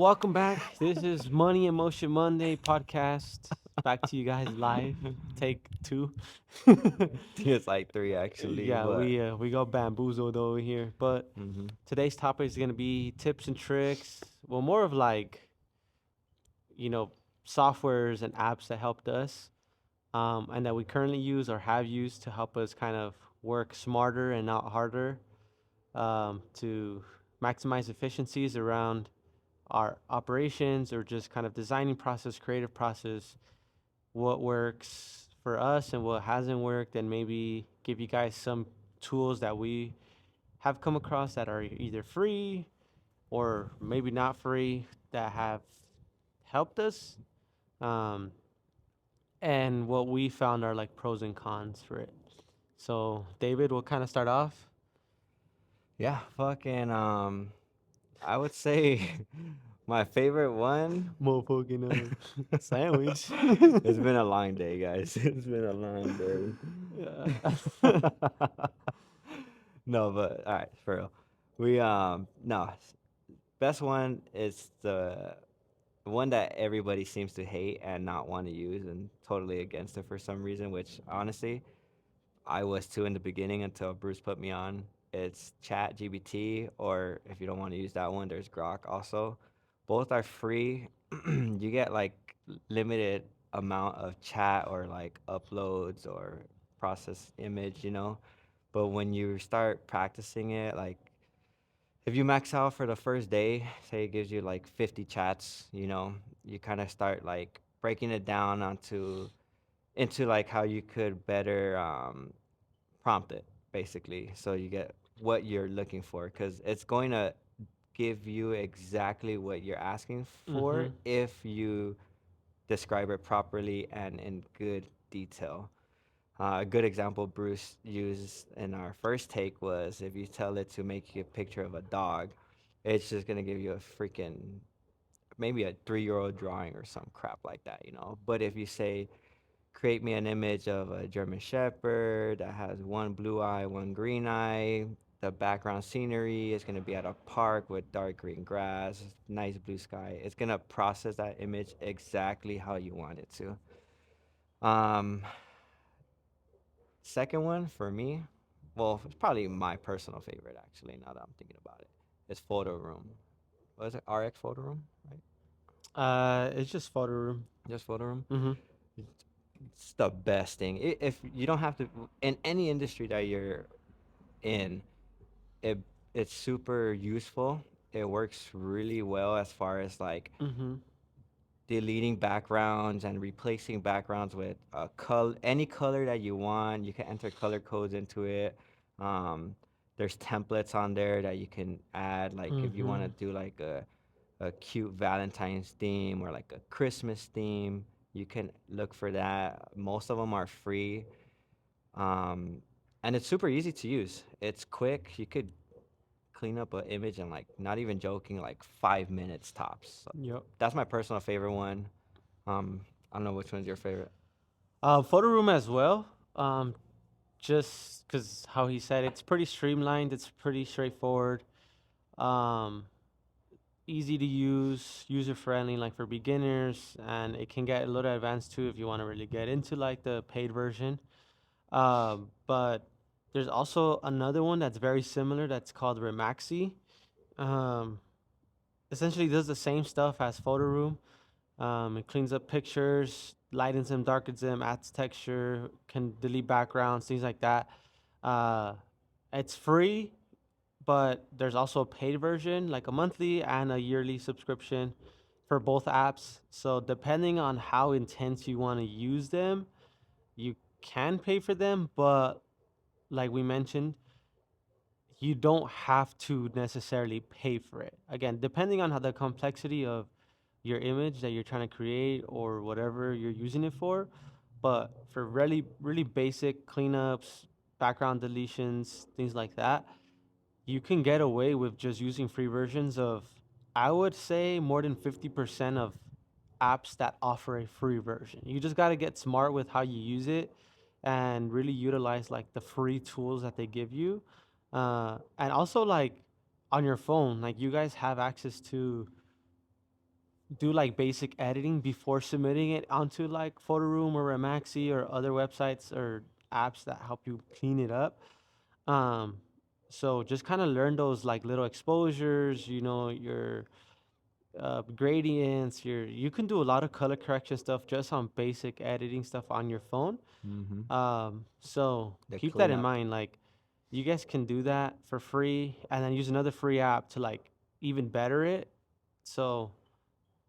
welcome back. This is Money and Motion Monday podcast. Back to you guys live. Take two. It's like three actually, Yeah, but we got bamboozled over here. But hmm today's topic is gonna be tips and tricks. Well, more of like you know softwares and apps that helped us, and that we currently use or have used to help us kind of work smarter and not harder, to maximize efficiencies around our operations or just kind of designing process, creative process, what works for us and what hasn't worked, and maybe give you guys some tools that we have come across that are either free or maybe not free that have helped us. Um, and what we found are like pros and cons for it. So, David, we'll kind of start off. yeah, fucking I would say my favorite one. Motherfucking sandwich. It's been a long day, guys. It's been a long day. Yeah. No, but all right, for real. We no, best one is the one that everybody seems to hate and not want to use and totally against it for some reason, which honestly I was too in the beginning until Bruce put me on. It's Chat GBT, or if you don't want to use that one, there's Grok also. Both are free. You get like limited amount of chat or like uploads or process image. But when you start practicing it, like if you max out for the first day, say it gives you like 50 chats, you kind of start like breaking it down onto into like how you could better prompt it basically so you get what you're looking for because it's going to give you exactly what you're asking for Mm-hmm. if you describe it properly and in good detail. A good example Bruce used in our first take was if you tell it to make you a picture of a dog, it's just going to give you a freaking maybe a 3-year-old drawing or some crap like that. But if you say create me an image of a German Shepherd that has one blue eye, one green eye. The background scenery is going to be at a park with dark green grass, nice blue sky. It's going to process that image exactly how you want it to. Um, Second one for me, well, it's probably my personal favorite actually. Now that I'm thinking about it, is Photo Room. What is it? RX Photo Room, right? It's just photo room. Just Photo Room. Mm-hmm. It's the best thing. If you don't have to in any industry that you're in, it it's super useful. It works really well as far as like Mm-hmm. deleting backgrounds and replacing backgrounds with any color that you want. You can enter color codes into it. Um, there's templates on there that you can add. Like if you want Mm-hmm. to do like a cute Valentine's theme or like a Christmas theme, you can look for that. Most of them are free. Um, and it's super easy to use. It's quick. You could clean up an image in like not even joking, like 5 minutes tops. So Yep. that's my personal favorite one. I don't know which one's your favorite. Photo room as well. Just because how he said it's pretty streamlined. It's pretty straightforward. Um, Easy to use, user friendly, like for beginners, and it can get a little advanced too if you want to really get into like the paid version. But there's also another one that's very similar that's called Remaxi. Um, Essentially does the same stuff as Photo Room. It cleans up pictures, lightens them, darkens them, adds texture, can delete backgrounds, things like that. Uh, it's free, but there's also a paid version, like a monthly and a yearly subscription for both apps. So depending on how intense you want to use them, you can pay for them, but like we mentioned, you don't have to necessarily pay for it. Again, depending on how the complexity of your image that you're trying to create or whatever you're using it for. But for really, really basic cleanups, background deletions, things like that, you can get away with just using free versions of, I would say, more than 50% of apps that offer a free version. You just got to get smart with how you use it and really utilize like the free tools that they give you. And also, like on your phone, like you guys have access to do like basic editing before submitting it onto like Photoroom or Remaxi or other websites or apps that help you clean it up. Um, so just kind of learn those like little exposures, your gradients. You can do a lot of color correction stuff just on basic editing stuff on your phone. Mm-hmm. So The keep that in cleanup. mind. Like, you guys can do that for free, and then use another free app to like even better it. So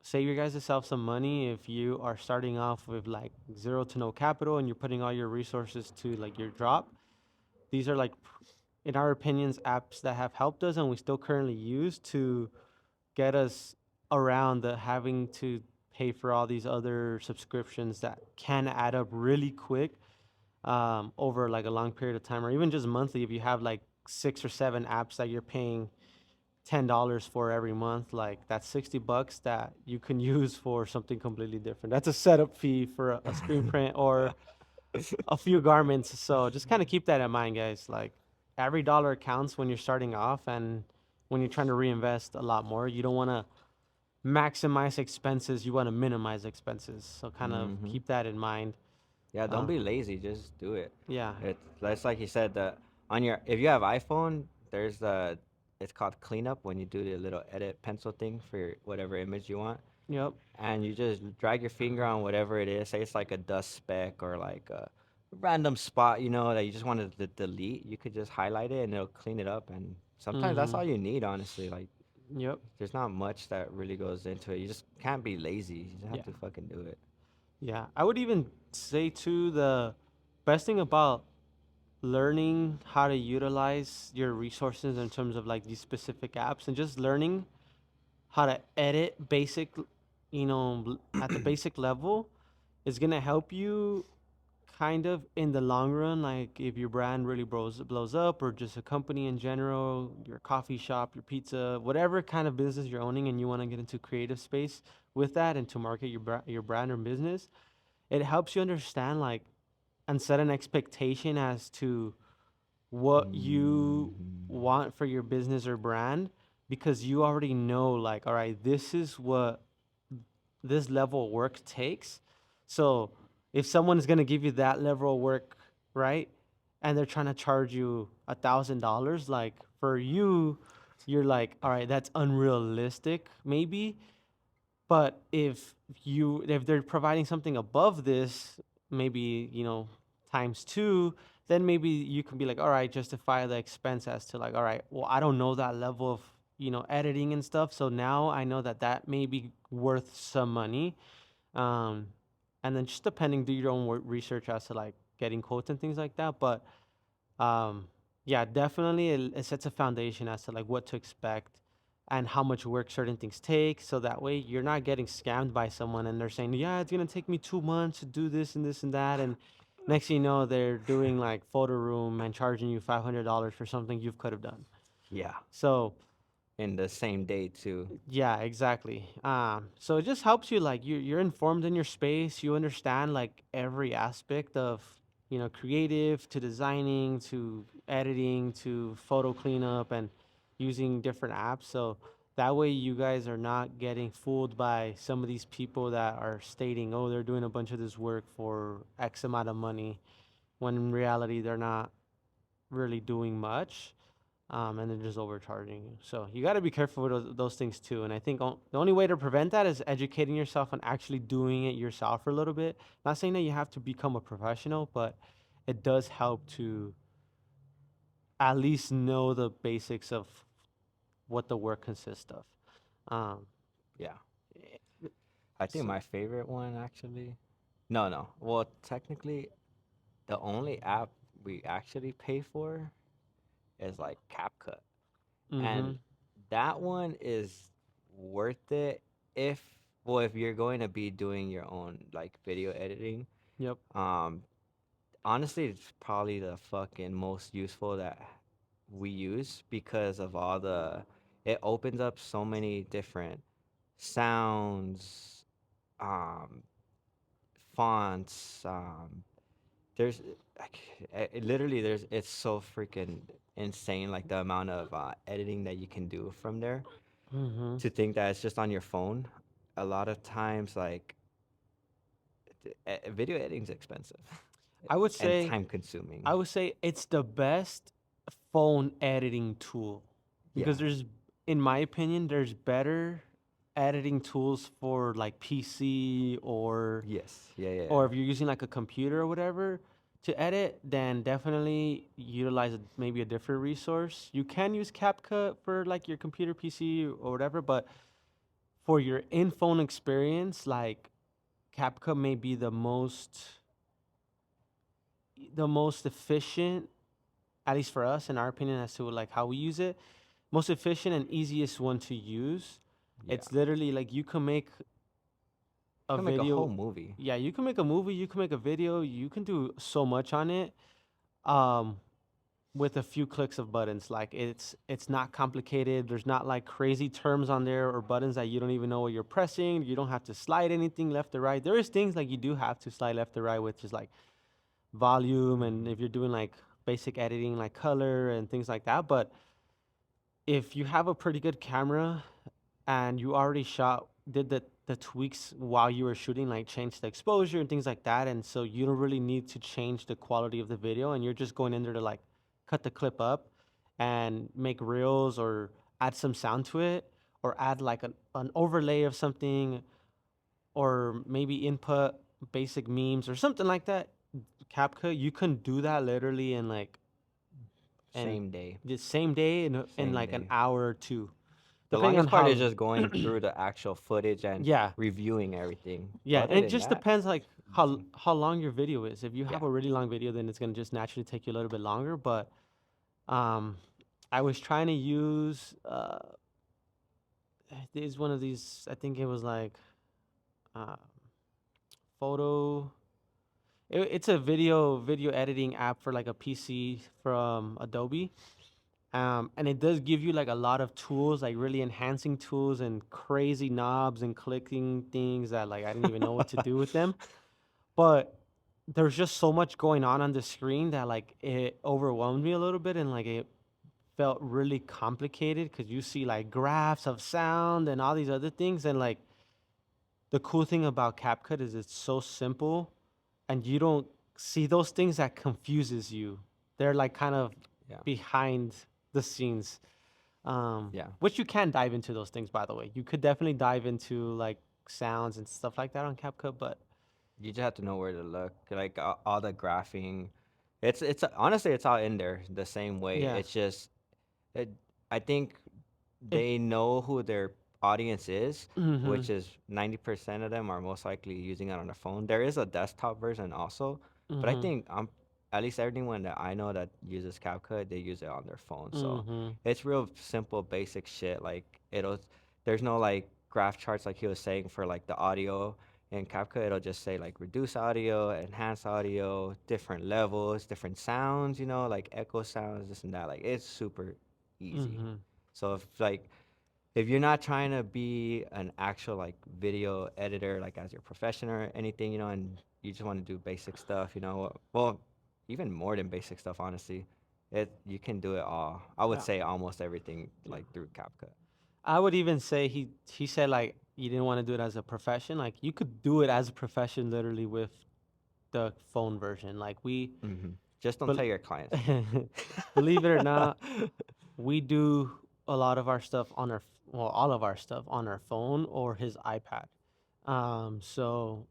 save your guys yourself some money if you are starting off with like zero to no capital and you're putting all your resources to like your drop. These are like, in our opinions, apps that have helped us and we still currently use to get us around the having to pay for all these other subscriptions that can add up really quick, over like a long period of time, or even just monthly. If you have like 6 or 7 apps that you're paying $10 for every month, like that's $60 that you can use for something completely different. That's a setup fee for a screen print or a few garments. So just kind of keep that in mind, guys. Like, every dollar counts when you're starting off, and when you're trying to reinvest a lot more, you don't want to maximize expenses. You want to minimize expenses. So kind of Mm-hmm. keep that in mind. Yeah, don't Uh, be lazy. Just do it. yeah. It's like you said, the on your if you have iPhone, there's it's called cleanup when you do the little edit pencil thing for whatever image you want, Yep. and you just drag your finger on whatever it is. Say it's like a dust speck or like a random spot, that you just wanted to delete. You could just highlight it and it'll clean it up. And sometimes that's Mm-hmm. all you need, honestly. Like, Yep. there's not much that really goes into it. You just can't be lazy. You just have Yeah. to fucking do it. Yeah. I would even say too, the best thing about learning how to utilize your resources in terms of like these specific apps, and just learning how to edit basic, at the basic level, is gonna help you kind of in the long run. Like, if your brand really blows up, or just a company in general, your coffee shop, your pizza, whatever kind of business you're owning, and you want to get into creative space with that and to market your brand or business, it helps you understand like and set an expectation as to what you Hmm. want for your business or brand, because you already know, like, all right, this is what this level of work takes. So if someone is going to give you that level of work, right, and they're trying to charge you $1,000, like, for you, you're like, all right, that's unrealistic maybe. But if they're providing something above this, maybe, times two, then maybe you can be like, all right, justify the expense as to like, all right, well, I don't know that level of, editing and stuff. So now I know that that may be worth some money. Um, and then just depending, do your own research as to like getting quotes and things like that. But um, yeah, definitely it sets a foundation as to like what to expect and how much work certain things take. So that way you're not getting scammed by someone and they're saying, yeah, it's gonna take me 2 months to do this and this and that, and next thing you know, they're doing like photo room and charging you $500 for something you could have done. Yeah, So in the same day too. yeah, exactly. So it just helps you, like, you're informed in your space. You understand like every aspect of, creative to designing to editing to photo cleanup and using different apps. So that way you guys are not getting fooled by some of these people that are stating, oh, they're doing a bunch of this work for X amount of money, when in reality they're not really doing much, and they're just overcharging you. So you got to be careful with those things too. And I think the only way to prevent that is educating yourself and actually doing it yourself for a little bit. Not saying that you have to become a professional, but it does help to at least know the basics of what the work consists of. Um, Yeah. eh, I think so, my favorite one actually. No, no. Well, technically, the only app we actually pay for is like CapCut. mm-hmm. And that one is worth it if if you're going to be doing your own like video editing. Yep. Um Honestly, it's probably the fucking most useful that we use because of all the it opens up so many different sounds, um fonts, there's like literally there's it's so freaking insane, like the amount of editing that you can do from there, Mm-hmm. to think that it's just on your phone. a lot of times, like video editing is expensive I would and say time consuming. I would say it's the best phone editing tool because Yeah. there's, in my opinion, there's better editing tools for like PC Yes. Yeah. Yeah. or Yeah. if you're using like a computer or whatever to edit, then definitely utilize maybe a different resource. You can use CapCut for like your computer, PC, or whatever, but for your in phone experience, like CapCut may be the most efficient, at least for us, in our opinion, as to like how we use it, most efficient and easiest one to use. Yeah. It's literally like you can make You a can make a whole video. movie. Yeah, you can make a movie, you can make a video, you can do so much on it. Um, with a few clicks of buttons. Like it's not complicated. There's not like crazy terms on there or buttons that you don't even know what you're pressing. You don't have to slide anything left or right. There is things like you do have to slide left or right, which is like volume and Hmm. if you're doing like basic editing like color and things like that. But if you have a pretty good camera and you already did the tweaks while you were shooting, like change the exposure and things like that, and so you don't really need to change the quality of the video, and you're just going in there to like cut the clip up and make reels or add some sound to it or add like an overlay of something or maybe input basic memes or something like that. CapCut, you can do that literally in like in Same day. the same day in Same like an day. hour or two, The depending on longest part is how. just going through the actual footage and Yeah, reviewing everything. yeah, Other and it than just that, depends like how easy. how long your video is. If you Yeah. have a really long video, then it's gonna just naturally take you a little bit longer. But um, I was trying to use is one of these. I think it was like uh, photo. It's a video editing app for like a PC from Adobe. And it does give you like a lot of tools, like really enhancing tools and crazy knobs and clicking things that like I didn't even know what to do with them. But there's just so much going on the screen that like it overwhelmed me a little bit and like it felt really complicated because you see like graphs of sound and all these other things. And like the cool thing about CapCut is it's so simple and you don't see those things that confuses you. They're like kind of Yeah. behind the scenes. Yeah. Which you can dive into those things, by the way. You could definitely dive into like sounds and stuff like that on CapCut, but You just have to know where to look. Like all the graphing, it's honestly it's all in there the same way. yeah, It's just it, I think it. they know who their audience is, Mhm. which is 90% of them are most likely using it on their phone. There is a desktop version also, but I Mhm. think at least everyone that I know that uses CapCut, they use it on their phone. So Mhm. it's real simple, basic shit. Like there's no like graph charts like he was saying for like the audio. In CapCut, it'll just say like reduce audio, enhance audio, different levels, different sounds, like echo sounds, this and that. Like it's super easy. Mhm. So if you're not trying to be an actual like video editor, like as your profession or anything, and you just want to do basic stuff, well, even more than basic stuff, honestly, you can do it all. I would Yeah. say almost everything Yeah. like through CapCut. I would even say he said like you didn't want to do it as a profession. Like you could do it as a profession literally with the phone version. Like we Hmm. Just don't bel tell your clients. believe it or not, we do a lot of our stuff on well, all of our stuff on our phone or his iPad. So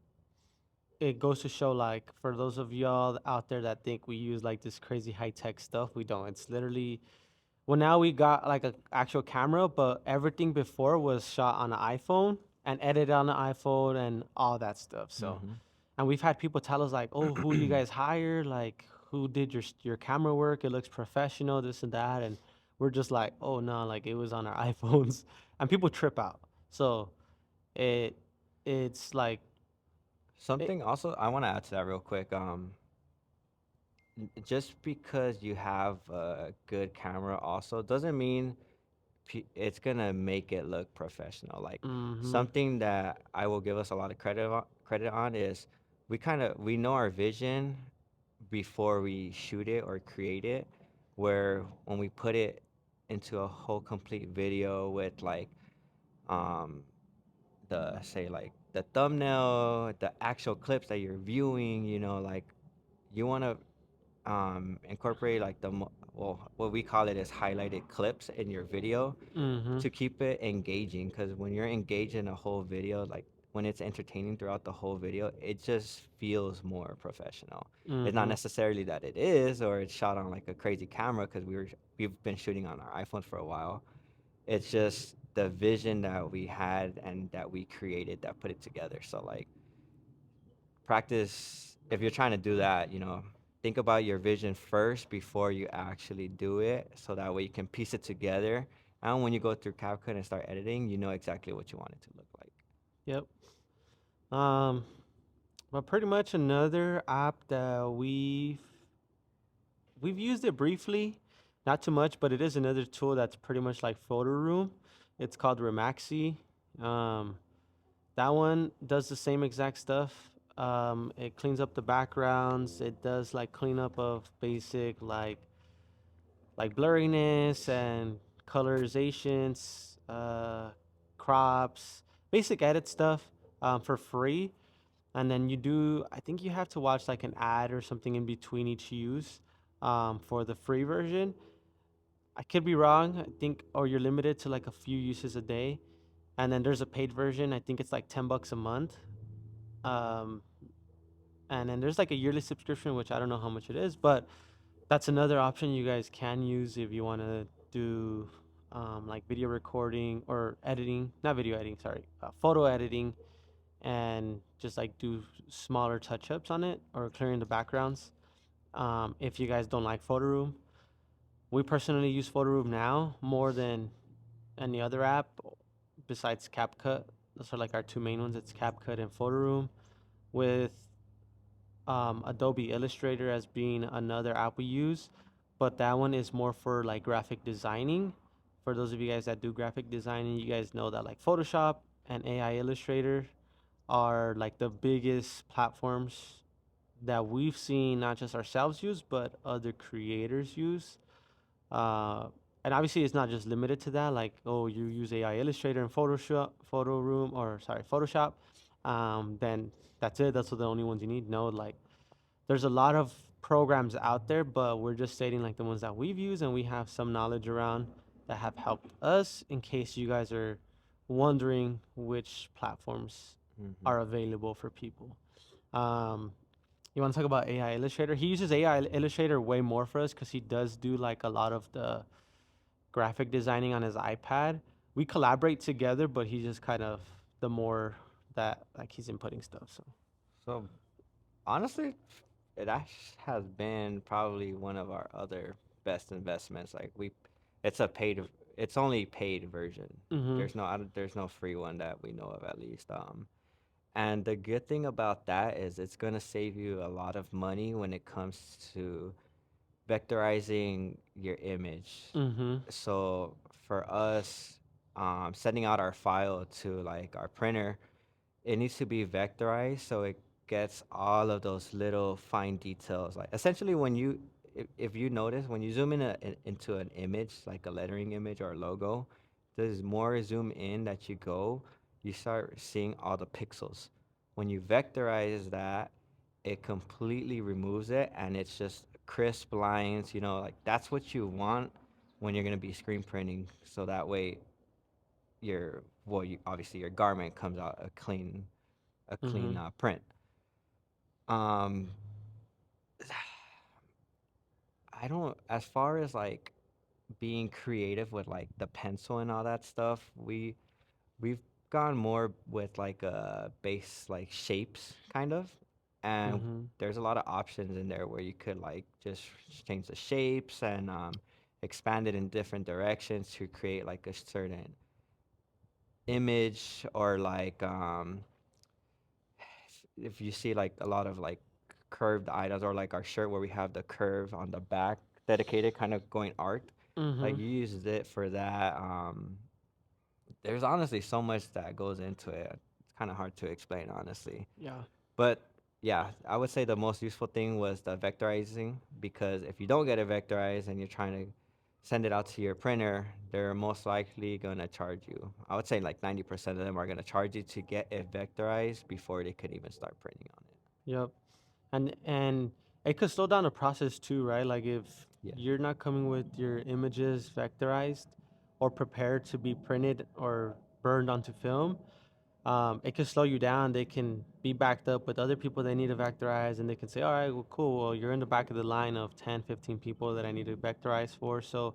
it goes to show like for those of y'all out there that think we use like this crazy high tech stuff, we don't. It's literally, well, now we got like a actual camera, but everything before was shot on an iPhone and edited on an iPhone and all that stuff. So, Hmm. and we've had people tell us like, "Oh, who you guys hire? Like, who did your camera work? It looks professional, this and that." And we're just like, "Oh no, like it was on our iPhones," and people trip out. So it it's like it. Something also I want to add to that real quick. Just because you have a good camera also doesn't mean it's gonna make it look professional. Like Mm-hmm. something that I will give us a lot of credit on is we know our vision before we shoot it or create it, where when we put it into a whole complete video with like um the say like the thumbnail, the actual clips that you're viewing, like you want to incorporate like well, what we call it is highlighted clips in your video Mm-hmm. to keep it engaging. Because when you're engaged in a whole video, like when it's entertaining throughout the whole video, it just feels more professional. It's not Mm-hmm. necessarily that it is, or it's shot on like a crazy camera, because we've been shooting on our iPhones for a while. It's just the vision that we had and that we created that put it together. So like practice, if you're trying to do that, think about your vision first before you actually do it, so that way you can piece it together. And when you go through CapCut and start editing, you know exactly what you want it to look like. Yep. Um, but pretty much another app that we've used it briefly, not too much, but it is another tool that's pretty much like Photo Room. It's called Remaxi. Um, that one does the same exact stuff. It cleans up the backgrounds. It does like cleanup of basic like blurriness and colorizations, crops, basic edit stuff for free. And then I think you have to watch like an ad or something in between each use for the free version. I could be wrong. I think, or you're limited to like a few uses a day. And then there's a paid version. I think it's like $10 a month. Um, and then there's like a yearly subscription, which I don't know how much it is, but that's another option you guys can use if you want to do like video recording or editing, not video editing, sorry, photo editing, and just like do smaller touch ups on it or clearing the backgrounds. If you guys don't like Photo Room, we personally use Photo Room now more than any other app besides CapCut. Those are like our two main ones. It's CapCut and Photo Room, with Adobe Illustrator as being another app we use, but that one is more for like graphic designing. For those of you guys that do graphic designing, you guys know that like Photoshop and AI Illustrator are like the biggest platforms that we've seen not just ourselves use, but other creators use. Uh, and obviously, it's not just limited to that. Like, oh, you use AI Illustrator and Photoshop, Photo Room, or sorry, Photoshop. Then that's it. That's the only ones you need. No, like there's a lot of programs out there, but we're just stating like the ones that we've used and we have some knowledge around that have helped us in case you guys are wondering which platforms Hmm. are available for people. Um, you want to talk about AI Illustrator? He uses AI Illustrator way more for us because he does do like a lot of the graphic designing on his iPad. We collaborate together, but he's just kind of the more that like he's inputting stuff. So. So honestly, has been probably one of our other best investments. Like it's a paid, it's only paid version. Mm-hmm. There's no free one that we know of, at least. And the good thing about that is it's gonna save you a lot of money when it comes to vectorizing your image. Mm-hmm. So for us, sending out our file to like our printer, it needs to be vectorized so it gets all of those little fine details. Like essentially, if you notice, when you zoom into an image, like a lettering image or a logo, there's more zoom in that you go, you start seeing all the pixels. When you vectorize that, it completely removes it, and it's just crisp lines. Like that's what you want when you're gonna be screen printing. So that way, obviously your garment comes out a Mm-hmm. clean print. Um, I don't, as far as like being creative with like the pencil and all that stuff, we've gone more with like base like shapes kind of, and Mm-hmm. there's a lot of options in there where you could like just change the shapes and expand it in different directions to create like a certain image, or like if you see like a lot of like curved items, or like our shirt where we have the curve on the back dedicated kind of going arced, Mm-hmm. like you use it for that. There's honestly so much that goes into it. It's kind of hard to explain, honestly. Yeah. But yeah, I would say the most useful thing was the vectorizing, because if you don't get it vectorized and you're trying to send it out to your printer, they're most likely gonna charge you. I would say like 90% of them are gonna charge you to get it vectorized before they could even start printing on it. Yep. And it could slow down the process too, right? Like if Yeah. you're not coming with your images vectorized or prepared to be printed or burned onto film, it can slow you down. They can be backed up with other people they need to vectorize, and they can say, all right, well, cool. Well, you're in the back of the line of 10, 15 people that I need to vectorize for. So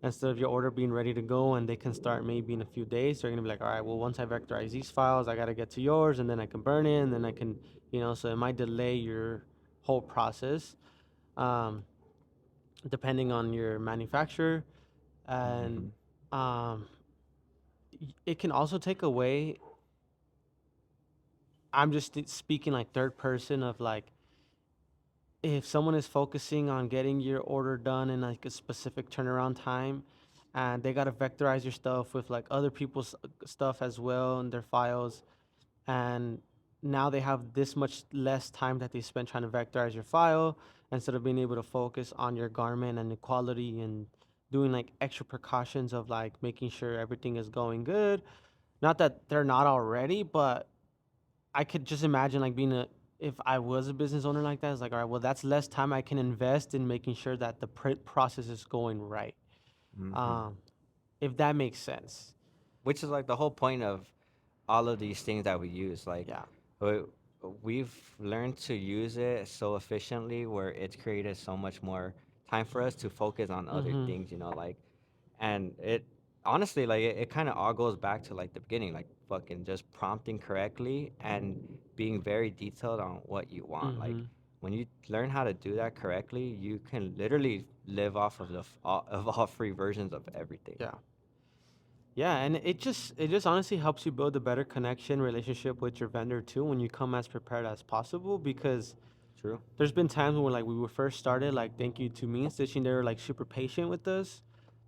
instead of your order being ready to go and they can start maybe in a few days, they're going to be like, all right, well, once I vectorize these files, I got to get to yours, and then I can burn it, and then I can, so it might delay your whole process, um, depending on your manufacturer. And Hmm. um, it can also take away, I'm just speaking like third person of like, if someone is focusing on getting your order done in like a specific turnaround time and they got to vectorize your stuff with like other people's stuff as well in their files, and now they have this much less time that they spend trying to vectorize your file instead of being able to focus on your garment and the quality and doing like extra precautions of like making sure everything is going good. Not that they're not already, but I could just imagine like being a, if I was a business owner like that, it's like, all right, well, that's less time I can invest in making sure that the print process is going right. Hmm. Um, if that makes sense. Which is like the whole point of all of these things that we use. Like, Yeah. we- we've learned to use it so efficiently where it's created so much more time for us to focus on other Mm-hmm. things, like, and it honestly, like, it kind of all goes back to like the beginning, like fucking just prompting correctly and being very detailed on what you want. Like, Mm-hmm. when you learn how to do that correctly, you can literally live off of of all free versions of everything. Yeah. Yeah, and it just honestly helps you build a better connection relationship with your vendor too when you come as prepared as possible, because True. there's been times when like we were first started, like thank you to me and Stitching, they were like super patient with us,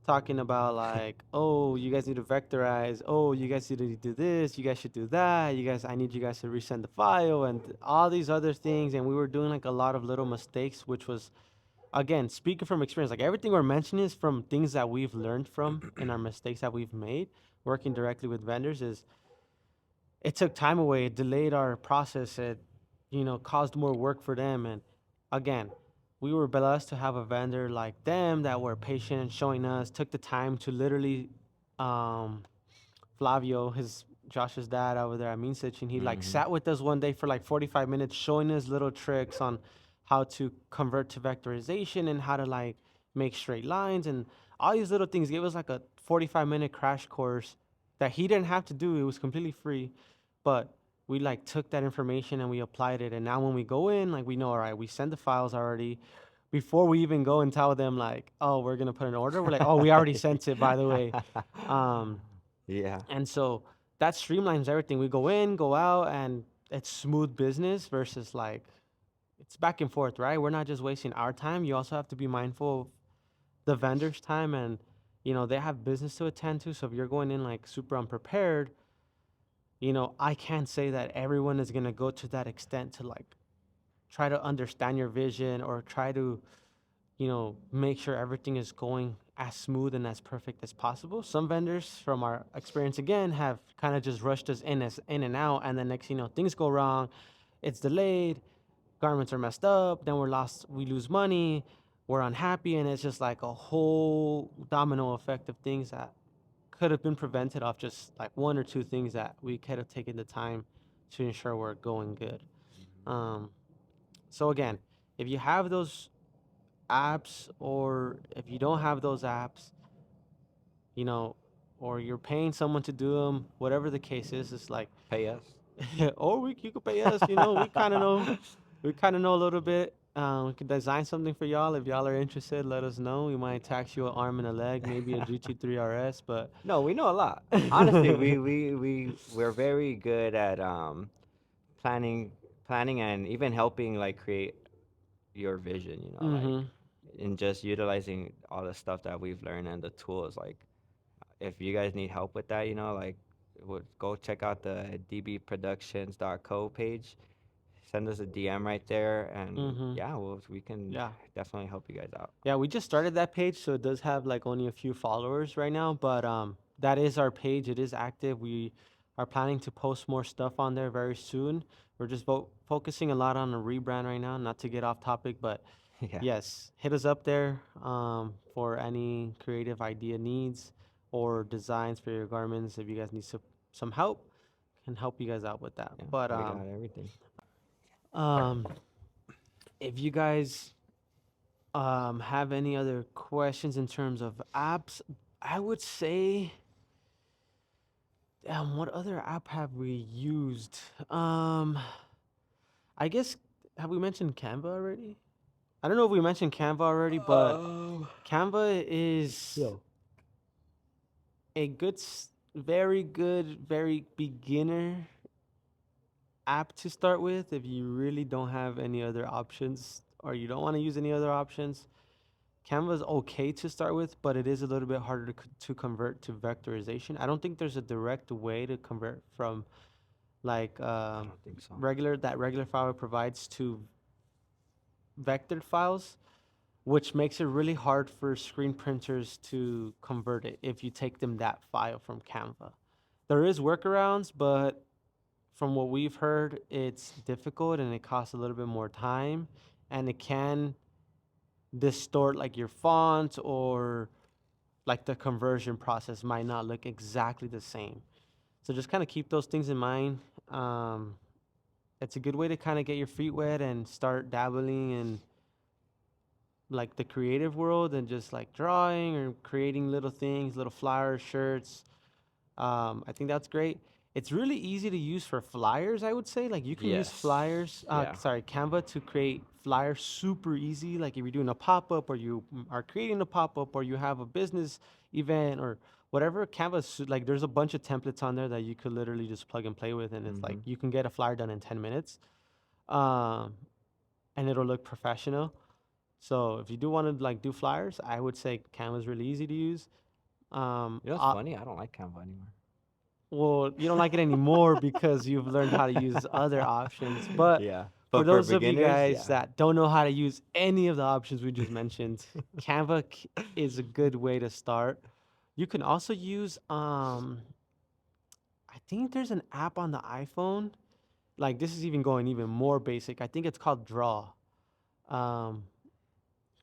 talking about like, oh, you guys need to vectorize, oh, you guys need to do this, you guys should do that, you guys, I need you guys to resend the file and all these other things, and we were doing like a lot of little mistakes, which was, again, speaking from experience, like everything we're mentioning is from things that we've learned from and our mistakes that we've made working directly with vendors. Is it took time away, it delayed our process, it caused more work for them. And again, we were blessed to have a vendor like them that were patient and showing us, took the time to literally, um Flavio, his Josh's dad over there at Mean Stitching, he like Hmm. sat with us one day for like 45 minutes showing us little tricks on how to convert to vectorization and how to like make straight lines and all these little things. Gave us like a 45-minute crash course that he didn't have to do. It was completely free. But we like took that information and we applied it. And now when we go in, like we know, all right, we send the files already. Before we even go and tell them like, oh, we're gonna put an order, we're like, oh, we already sent it, by the way. Um, Yeah. and so that streamlines everything. We go in, go out, and it's smooth business versus like it's back and forth, right? We're not just wasting our time. You also have to be mindful of the vendor's time, and they have business to attend to. So if you're going in like super unprepared, I can't say that everyone is gonna go to that extent to like try to understand your vision or try to make sure everything is going as smooth and as perfect as possible. Some vendors, from our experience again, have kind of just rushed us in and out, and then next, things go wrong, it's delayed, garments are messed up, then we lose money, we're unhappy, and it's just like a whole domino effect of things that could have been prevented off just like one or two things that we could have taken the time to ensure we're going good. Um, so again, if you have those apps, or if you don't have those apps, you know, or you're paying someone to do them, whatever the case is, it's like, Pay us. or you could pay us. We kind of know a little bit. We could design something for y'all if y'all are interested. Let us know. We might tax you an arm and a leg, maybe a GT3 RS, but No, we know a lot. Honestly, we're very good at planning planning and even helping like create your vision, like, mm-hmm. in just utilizing all the stuff that we've learned and the tools. Like, if you guys need help with that, like, go check out the dbproductions.co page. send us a DM right there, and Mm-hmm. yeah, we can Yeah. definitely help you guys out. Yeah, we just started that page, so it does have like only a few followers right now, but that is our page. It is active. We are planning to post more stuff on there very soon. We're just focusing a lot on a rebrand right now, not to get off topic, but Yeah. yes, hit us up there for any creative idea needs or designs for your garments. If you guys need some help, can help you guys out with that. Yeah, But we got everything. um, if you guys have any other questions in terms of apps, I would say, what other app have we used? I guess, have we mentioned Canva already? I don't know if we mentioned Canva already, but Oh. Canva is Yo. a very good, very beginner app to start with if you really don't have any other options or you don't want to use any other options. Canva is okay to start with, but it is a little bit harder to convert to vectorization. I don't think there's a direct way to convert from like I don't think so. regular file provides to vectored files, which makes it really hard for screen printers to convert it if you take them that file from Canva. There is workarounds, but from what we've heard, it's difficult and it costs a little bit more time, and it can distort like your font, or like the conversion process might not look exactly the same. So just kind of keep those things in mind. Um, it's a good way to kind of get your feet wet and start dabbling in like the creative world and just like drawing or creating little things, little flyers, shirts. I think that's great. It's really easy to use for flyers, I would say. Like you can use Yes. Yeah. Canva to create flyers super easy. Like if you're doing a pop up or you are creating a pop up or you have a business event or whatever, like there's a bunch of templates on there that you could literally just plug and play with. And it's like Mm-hmm. you can get a flyer done in 10 minutes, um, and it'll look professional. So if you do want to like do flyers, I would say Canva's really easy to use. Um, You know what's uh, funny? I don't like Canva anymore. Well, you don't like it anymore because you've learned how to use other options. But Yeah. for But for those of you beginners, guys yeah. that don't know how to use any of the options we just mentioned, is a good way to start. You can also use I think there's an app on the iPhone. Like this is even going even more basic. I think it's called Draw. Um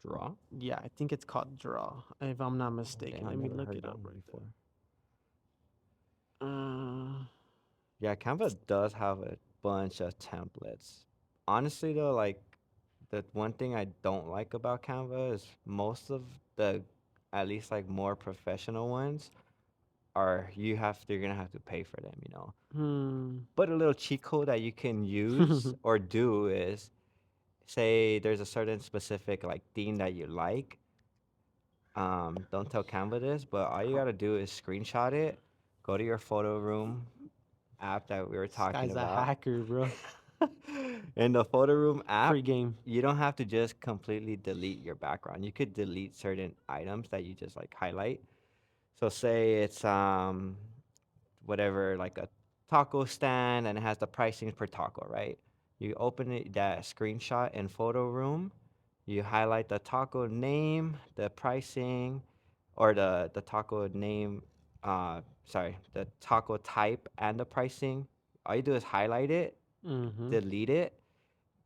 Draw? yeah, I think it's called Draw, if I'm not Oh, mistaken. damn, I Let me never look heard it that up one right before. there. Yeah, Canva does have a bunch of templates. Honestly, though, like the one thing I don't like about Canva is most of the, at least like more professional ones, you're gonna have to pay for them, you know. Hmm. But a little cheat code that you can use or do is, say there's a certain specific like theme that you like. Don't tell Canva this, but all you gotta do is screenshot it, go to your photo room app that we were This talking guy's a about. hacker, bro. In the photo room app, Free game. you don't have to just completely delete your background. You could delete certain items that you just like highlight. So say it's whatever, like a taco stand, and it has the pricing per taco, right? You open it, that screenshot in photo room, you highlight the taco name, the pricing, or the taco name, sorry, the taco type and the pricing. All you do is highlight it, Mm-hmm. delete it,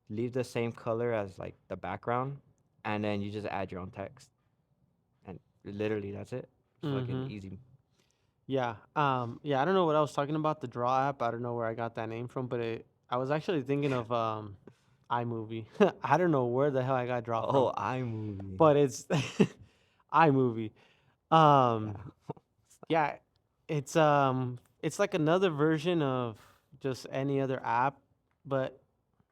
leave the same color as like the background, and then you just add your own text. And literally that's it. Fucking Mm-hmm. easy. Yeah. Yeah, I don't know what I was talking about, the Draw app. I don't know where I got that name from, but I was actually thinking of iMovie. I don't know where the hell I got Draw from, Oh, iMovie. but it's iMovie. Yeah. Um, yeah, it's like another version of just any other app, but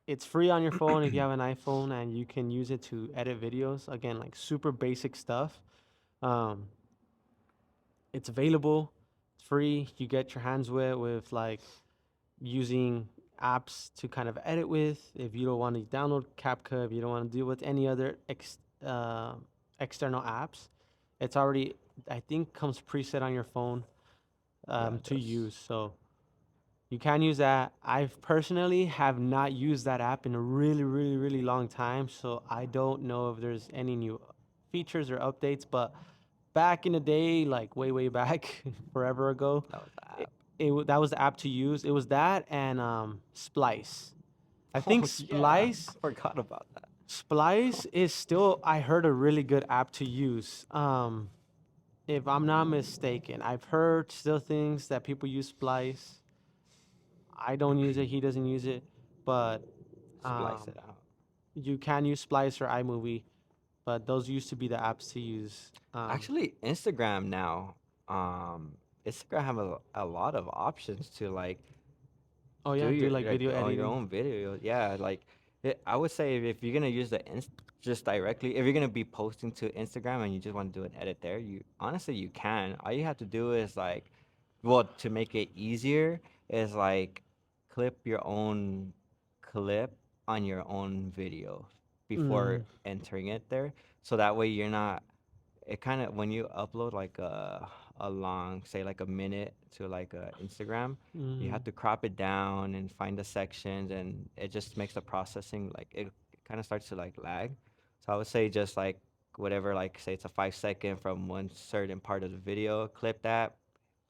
it's free on your phone if you have an iPhone, and you can use it to edit videos. Again, like super basic stuff. Um, it's available. It's free. You get your hands wet with like using apps to kind of edit with. If you don't want to download CapCut, if you don't want to deal with any other external apps, it's already, I think, comes preset on your phone Yeah, it to does. use. So You can use that. I've personally have not used that app in a really, really, really long time, so I don't know if there's any new features or updates. But back in the day, like way, way back, forever ago, That was the it, app. that was the app to use. It was that and Splice. I think Oh yeah, I Splice forgot about that. Splice is still, I heard, a really good app to use. If I'm not mistaken, I've heard still things that people use Splice. I don't use it. He doesn't use it, but Splice um, it out. you can use Splice or iMovie. But those used to be the apps to use. Actually, Instagram now, um, Instagram have a lot of options to like Oh do yeah, do your like like video on your editing. own video. Yeah, like I would say if you're gonna use just directly, if you're gonna be posting to Instagram and you just want to do an edit there, you honestly you can. All you have to do is like, well, to make it easier is like clip your own clip on your own video before Mm, entering it there, so that way you're not it kind of when you upload like a long say like a minute to like Instagram, you mm, have to crop it down and find the sections, and it just makes the processing like it kind of starts to like lag. So I would say just like whatever, like say it's a 5 second from one certain part of the video, clip that.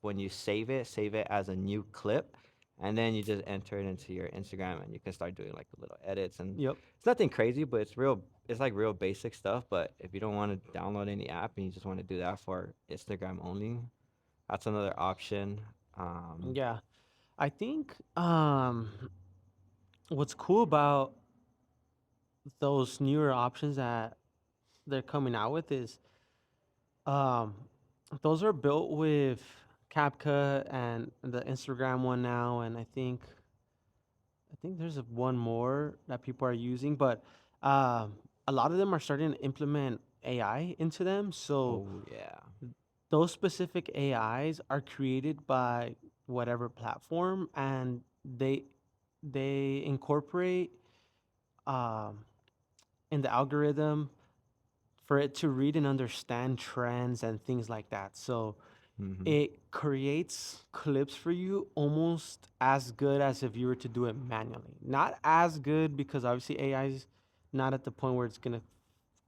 When you save it as a new clip, and then you just enter it into your Instagram, and you can start doing like the little edits. And yep. it's nothing crazy, but it's real. It's like real basic stuff. But if you don't want to download any app and you just want to do that for Instagram only, that's another option. Um, Yeah. I think what's cool about those newer options that they're coming out with is um those are built with CapCut and the Instagram one now, and I think there's one more that people are using, but um, a lot of them are starting to implement AI into them. So oh yeah. those specific AIs are created by whatever platform, and they incorporate um, in the algorithm for it to read and understand trends and things like that. So Mm-hmm. it creates clips for you almost as good as if you were to do it manually. Not as good because obviously AI is not at the point where it's gonna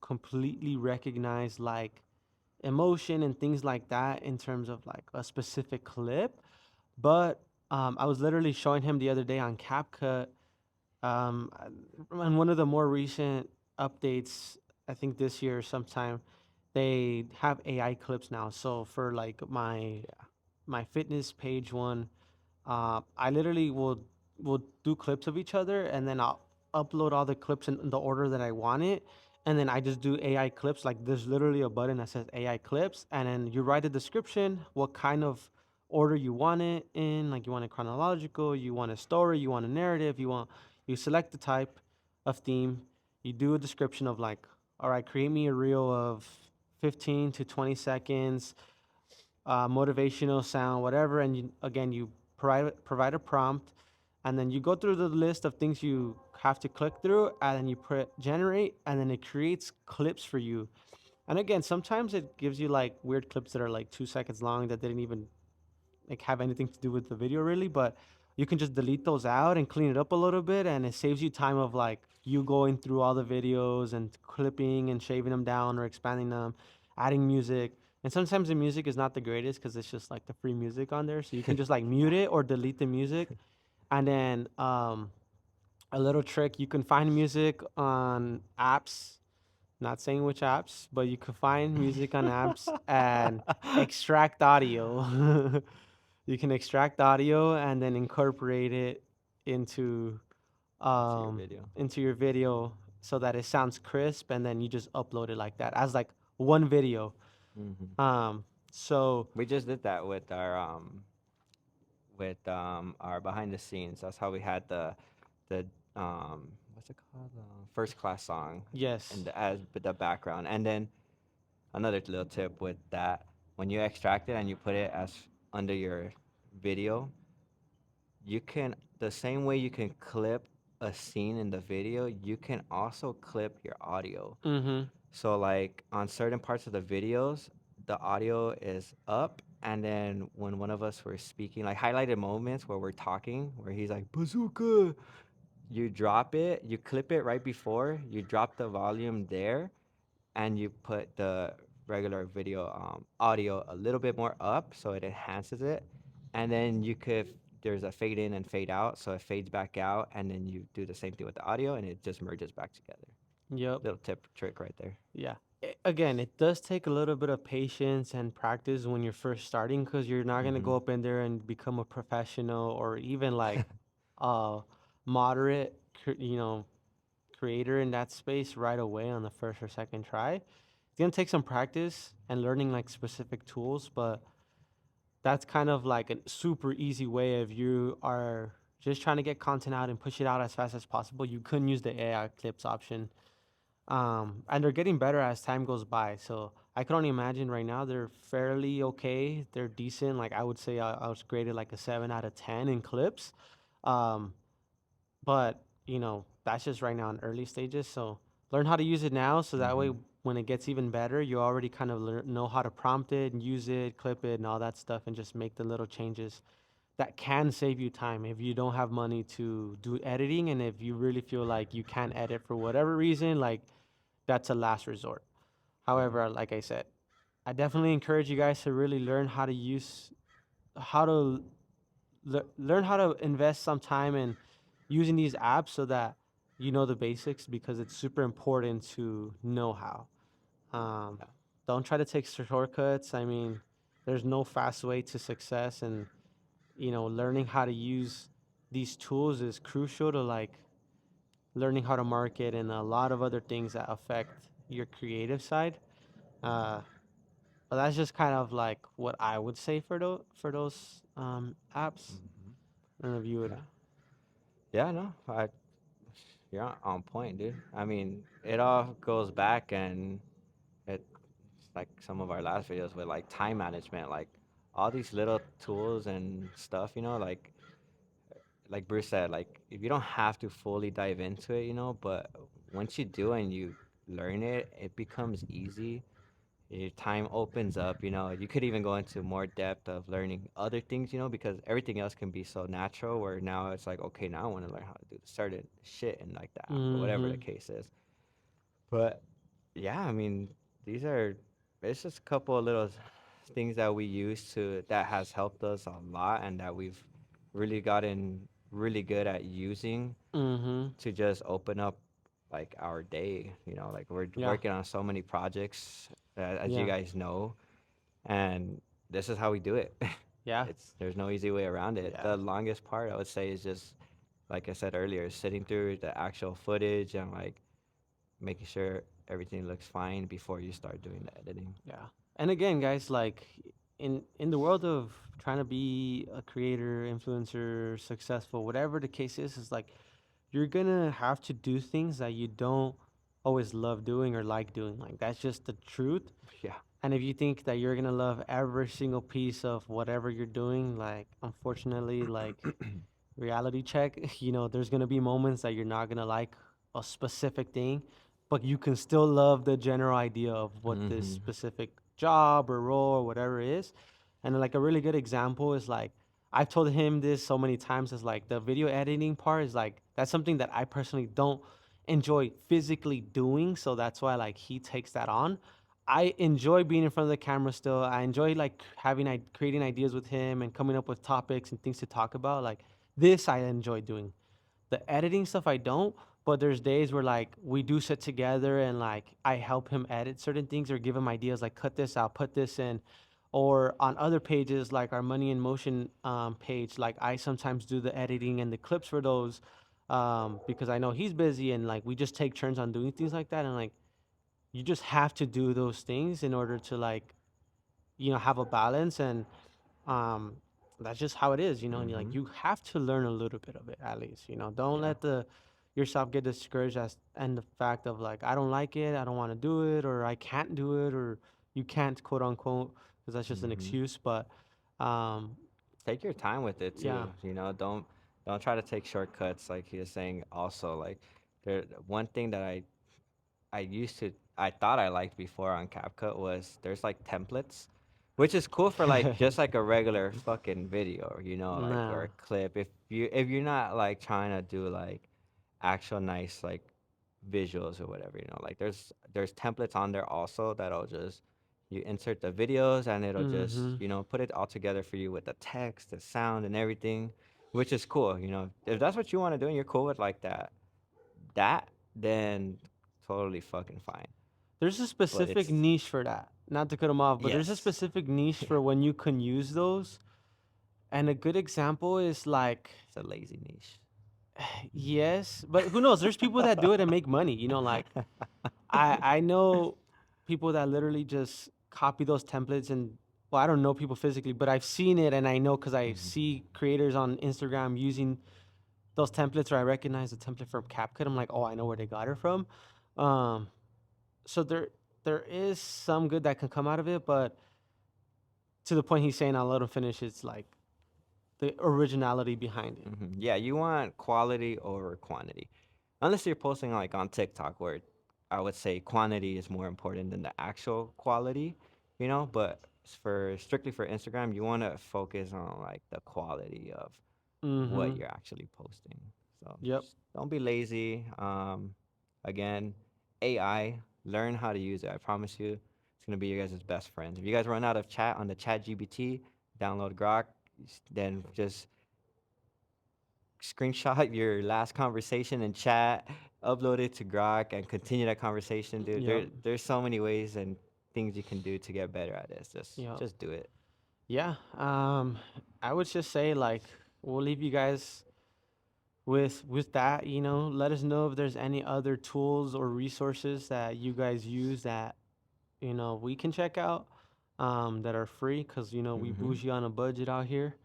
completely recognize like emotion and things like that in terms of like a specific clip. But I was literally showing him the other day on CapCut, um, and one of the more recent updates, I think this year sometime, they have AI clips now. So for like my fitness page one, I literally will do clips of each other, and then I'll upload all the clips in the order that I want it, and then I just do AI clips. Like there's literally a button that says AI clips, and then you write a description, what kind of order you want it in. Like you want it chronological, you want a story, you want a narrative, you select the type of theme, you do a description of like, all right, create me a reel of 15 to 20 seconds, motivational sound, whatever. And again, you provide a prompt, and then you go through the list of things you have to click through, and then you put generate, and then it creates clips for you. And again, sometimes it gives you like weird clips that are like 2 seconds long that didn't even like have anything to do with the video really, but you can just delete those out and clean it up a little bit, and it saves you time of like you going through all the videos and clipping and shaving them down or expanding them, adding music. And sometimes the music is not the greatest because it's just like the free music on there, so you can just like mute it or delete the music. And then a little trick, you can find music on apps, not saying which apps, but you can find music on apps and extract audio. You can extract audio and then incorporate it into To your video. into your video so that it sounds crisp, and then you just upload it like that as like one video. Hmm. Um, so We just did that with our behind the scenes. That's how we had the what's it called, first class song, yes. and as the background. And then another little tip with that, when you extract it and you put it as under your video, you can the same way you can clip a scene in the video, you can also clip your audio. Mm-hmm. So like on certain parts of the videos, the audio is up And then when one of us were speaking, like highlighted moments where we're talking, where he's like, bazooka, you drop it, you clip it right before, you drop the volume there, and you put the regular video audio a little bit more up so it enhances it. And then there's a fade in and fade out, so it fades back out, and then you do the same thing with the audio, and it just merges back together. Yep. Little tip trick right there. Yeah. Again, it does take a little bit of patience and practice when you're first starting because you're not gonna Mm-hmm. go up in there and become a professional or even like a moderate, creator in that space right away on the first or second try. It's gonna take some practice and learning like specific tools, but that's kind of like a super easy way if you are just trying to get content out and push it out as fast as possible. You couldn't use the AI clips option, and they're getting better as time goes by. So I can only imagine right now they're fairly okay. They're decent. Like I would say, I was graded like a 7 out of 10 in clips. Um, but that's just right now in early stages. So learn how to use it now, so that way Mm-hmm. when it gets even better, you already kind of know how to prompt it and use it, clip it, and all that stuff, and just make the little changes that can save you time if you don't have money to do editing, and if you really feel like you can't edit for whatever reason, like that's a last resort. Yeah. However, like I said, I definitely encourage you guys to really learn how to use how to learn how to invest some time in using these apps so that you know the basics, because it's super important to know how. Um, Yeah. don't try to take shortcuts. I mean, there's no fast way to success, and learning how to use these tools is crucial to like learning how to market and a lot of other things that affect your creative side. Uh, but that's just kind of like what I would say for those apps. Mm-hmm. I don't know if you would. Yeah. Yeah. No. You're on point, dude. I mean, it all goes back, and it's like some of our last videos with like time management, like all these little tools and stuff. Like Bruce said, like if you don't have to fully dive into it, but once you do and you learn it, it becomes easy. Your time opens up. You could even go into more depth of learning other things, because everything else can be so natural. Where now it's like, okay, now I want to learn how to do certain shit and like the app or whatever the Mm-hmm. case is. But yeah, I mean, these are it's just a couple of little things that we use to that has helped us a lot, and that we've really gotten really good at using Mm-hmm. to just open up like our day. Like we're Yeah. working on so many projects, as you Yeah. guys know, and this is how we do it. Yeah. There's no easy way around it. Yeah. The longest part I would say is just like I said earlier, sitting through the actual footage and like making sure everything looks fine before you start doing the editing. Yeah. And again, guys, like in the world of trying to be a creator, influencer, successful, whatever the case is like you're gonna have to do things that you don't always love doing or like doing. Like that's just the truth. Yeah. And if you think that you're gonna love every single piece of whatever you're doing, like unfortunately, like reality check, there's gonna be moments that you're not gonna like a specific thing, but you can still love the general idea of what this Mm-hmm. specific job or role or whatever is. And like a really good example is like I've told him this so many times, is like the video editing part is like that's something that I personally don't enjoy physically doing. So that's why like he takes that on. I enjoy being in front of the camera still. I enjoy like creating ideas with him and coming up with topics and things to talk about. Like this I enjoy doing. The editing stuff I don't, but there's days where like we do sit together and like I help him edit certain things or give him ideas like cut this out, put this in. Or on other pages like our Money in Motion page, like I sometimes do the editing and the clips for those, because I know he's busy, and like we just take turns on doing things like that. And like you just have to do those things in order to like have a balance. And um that's just how it is, and you Mm-hmm. like you have to learn a little bit of it at least. Don't Yeah. let the yourself get discouraged as and the fact of like I don't like it, I don't want to do it, or I can't do it, or you can't, quote unquote, because that's just an Mm-hmm. excuse. But um Take your time with it yeah. too. Don't try to take shortcuts like he was saying. Also, like one thing that I thought I liked before on CapCut was there's like templates which is cool for like just like a regular fucking video, like or Nah. a clip. If you're not like trying to do like actual nice like visuals or whatever, like there's templates on there also that'll just you insert the videos and it'll just Mm-hmm. put it all together for you with the text, the sound, and everything, which is cool. If that's what you want to do and you're cool with like that, then totally fucking fine. There's a But specific it's niche for that. Not to cut them off, but there's a yes, specific niche yeah, for when you can use those. And a good example is like, it's a lazy niche. yes, but who knows? There's people that do it and make money. Like I know people that literally just copy those templates and well, I don't know people physically, but I've seen it and I know because I Mhm. see creators on Instagram using those templates or I recognize the template from CapCut. I'm like, oh, I know where they got it from. Um, so there is some good that can come out of it, but to the point he's saying, I'll let him finish. It's like the originality behind it. Yeah, you want quality over quantity. Unless you're posting like on TikTok, where I would say quantity is more important than the actual quality, but for strictly for Instagram, you want to focus on like the quality of what Mm-hmm. you're actually posting. So Yep. just don't be lazy. Again, AI, learn how to use it. I promise you, it's gonna be your guys' best friend. If you guys run out of chat on the Chat GBT, download Grok, then just screenshot your last conversation in chat, upload it to Grok, and continue that conversation, dude. Yep. There's so many ways and things you can do to get better at this. Just Yep. just do it. Yeah. I would just say like we'll leave you guys with that. Let us know if there's any other tools or resources that you guys use that we can check out that are free because we Hmm. bougie on a budget out here.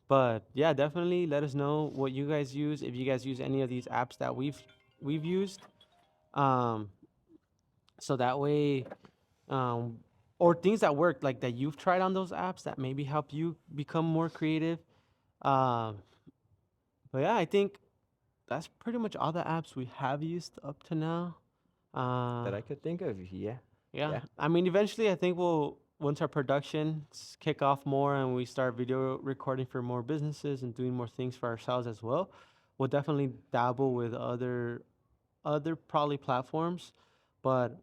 But yeah, definitely let us know what you guys use. If you guys use any of these apps that we've used, um, so that way, um, or things that work like that you've tried on those apps that maybe help you become more creative. Um, but yeah, I think that's pretty much all the apps we have used up to now. Uh, That I could think of. Yeah, yeah, yeah. I mean, eventually, I think we'll once our productions kick off more and we start video recording for more businesses and doing more things for ourselves as well, we'll definitely dabble with other probably platforms. But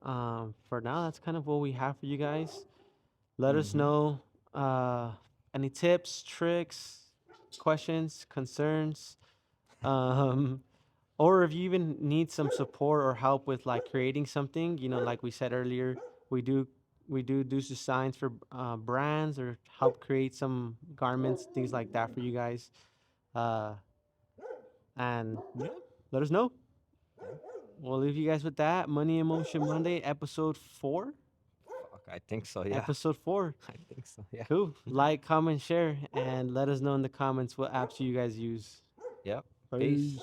for now, that's kind of what we have for you guys. Let us Hmm. know any tips, tricks, questions, concerns. Um, or if you even need some support or help with like creating something, like we said earlier, we do we do designs for brands or help create some garments, things like that for you guys. Uh, and yeah, let us know. We'll leave you guys with that. Money in Motion Monday, episode 4. Fuck, I think so. Yeah, Episode 4. I think so. Yeah. Cool. Like, comment, share, and let us know in the comments what apps you guys use. Yep. Peace. Peace.